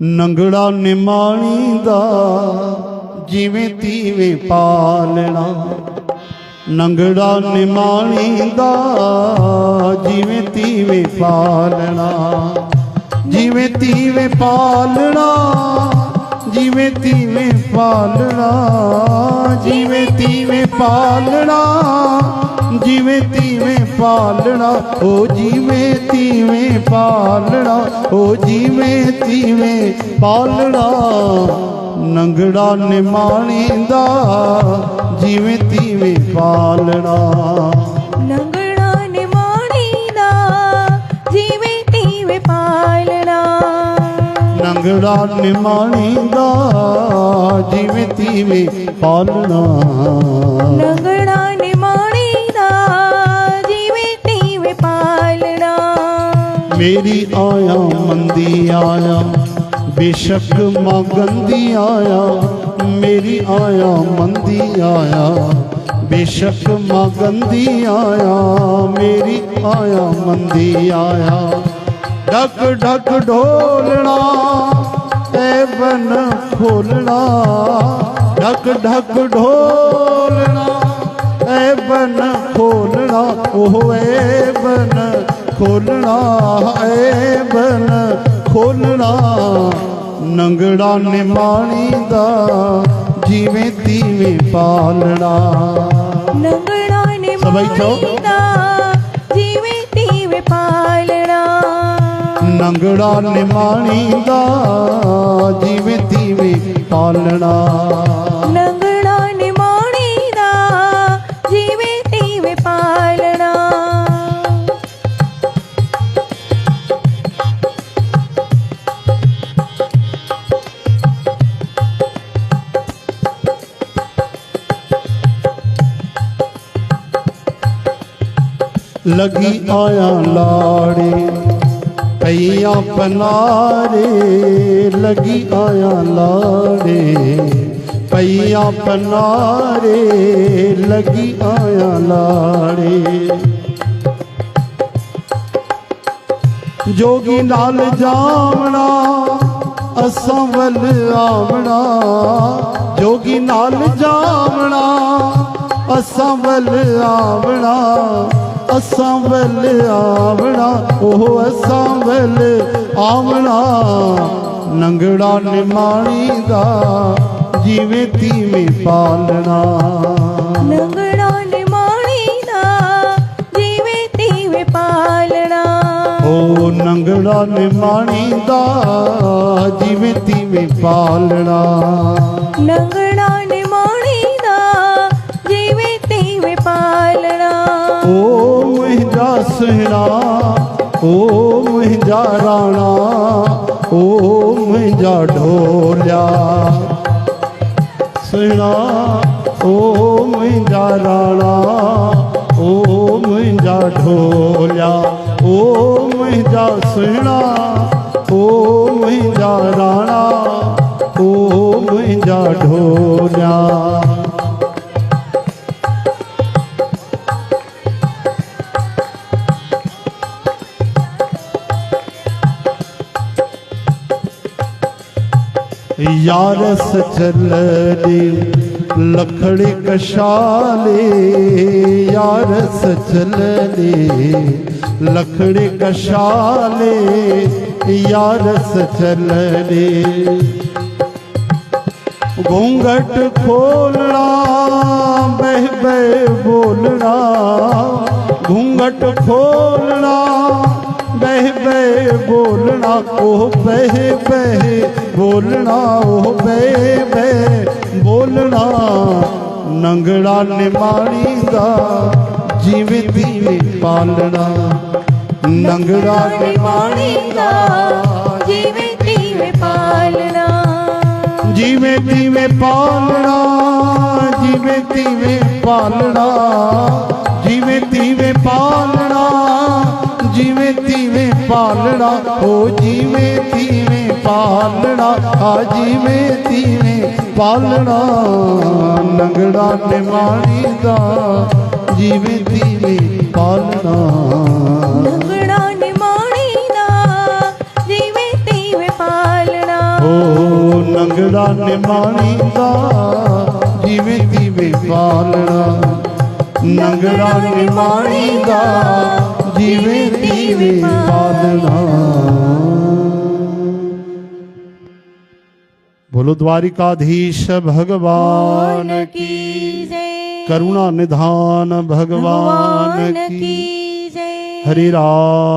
ਨੰਗੜਾ ਨਿਮਾਣੀ ਦਾ ਜਿਵੇਂ ਤੀਵੇਂ ਪਾਲਣਾ, ਨੰਗੜਾ ਨਿਮਾਣੀ ਦਾ ਜਿਵੇਂ ਤੀਵੇਂ ਪਾਲਣਾ, ਜਿਵੇਂ ਤੀਵੇਂ ਪਾਲਣਾ, ਜਿਵੇਂ ਤੀਵੇਂ ਪਾਲਣਾ, ਜਿਵੇਂ ਤੀਵੇਂ ਪਾਲਣਾ, ਜਿਵੇਂ ਤੀਵੇਂ ਪਾਲਣਾ, ਓ ਜਿਵੇਂ ਤੀਵੇਂ ਪਾਲਣਾ, ਓ ਜਿਵੇਂ ਤੀਵੇਂ ਪਾਲਣਾ। ਨੰਗੜਾ ਨਿਮਾਣੀ ਦਾ ਜਿਵੇਂ ਤੀਵੇਂ ਪਾਲਣਾ, ਨੰਗੜਾ ਨਿਮਾਣੀ ਦਾ ਜਿਵੇਂ ਤੀਵੇਂ ਪਾਲਣਾ, ਨੰਗੜਾ ਨਿਮਾਣੀ ਦਾ ਜਿਵੇਂ ਤੀਵੇਂ ਪਾਲਣਾ, ਨੰਗੜਾ ਨਿਮਾਣੀ ਦਾ ਜਿਵੇਂ ਤੀਵੇਂ ਪਾਲਣਾ। ਮੇਰੀ ਆਇਆ ਮੰਦੀ ਆਇਆ बेशक माँ गंदी आया, मेरी आया मंदी आया बेशक माँ गंदी आया, मेरी आया मंदी आया। ढक ढक ढोलना ए बन खोलना, ढक ढक ढोलना ए बन खोलना, ओह ए बन खोलना, ए बन खोलना। नंगड़ा निमाणी दा जिवें तीवें पालना, नंगड़ा निमाणी दा जिवें तीवें पालना, नंगड़ा निमाणी दा जिवें तीवें पालना, नंगड़ा निमाणी दा जिवें तीवें पालना। लगी आया लाड़े पैया पनारे, लगी आया लाड़े पैया पनारे, लगी आया लाड़े। जोगी नाल जावना असां वल आवना, जोगी नाल जावना असां वल आवना, असां वल आवना, ओह असां वल आवना। नंगड़ा निमाणी दा जिवें तीवें पालना, नंगड़ा निमाणी दा जिवें तीवें पालना, ओ नंगड़ा निमाणी दा जिवें तीवें पालना, नंगड़ा निमाणी दा जिवें तीवें पालना। ओ मुंहिंजा सुहिणा, ओ मुंहिंजा राणा, ओ मुंहिंजा ढोलिया सुहिणा, ओ मुंहिंजा राणा, ओ मुंहिंजा ढोलिया, ओ मुंहिंजा सुहिणा, ओ मुंहिंजा राणा, ओ मुंहिंजा ढोलिया। यारस चलनी लखड़ी कशाले, यारस चलनी लखड़ी कशाले, यारस चलनी। घूंघट खोलना बह बह बोलना, घूंघट खोलना बह बह बोलना, ओह बह बह बोलना, ओह बह बह बोलना। नंगड़ा निमाणी दा जिवें तीवें पालना, नंगड़ा निमाणी दा जिवें तीवें पालना, जिवें तीवें पालना, जिवें तीवें पालना, जिवें तीवें पालना, जिवें तीवें पालना, ओ जिवें तीवें पालना, आ जिवें तीवें पालना। नंगड़ा निमाणी दा जिवें तीवें पालना, नंगड़ा निमाणी दा जिवें तीवें पालना। ਨੰਗੜਾ ਨਿਮਾਣੀ ਦਾ ਜਿਵੇਂ ਤੀਵੇਂ ਪਾਲਣਾ ਨੰਗੜਾ ਨਿਮਾਣੀ ਦਾ ਜਿਵੇਂ ਤੀਵੇਂ ਪਾਲਣਾ। बोलो द्वारिकाधीश भगवान की जय, करुणा निधान भगवान की जय। हरे राम।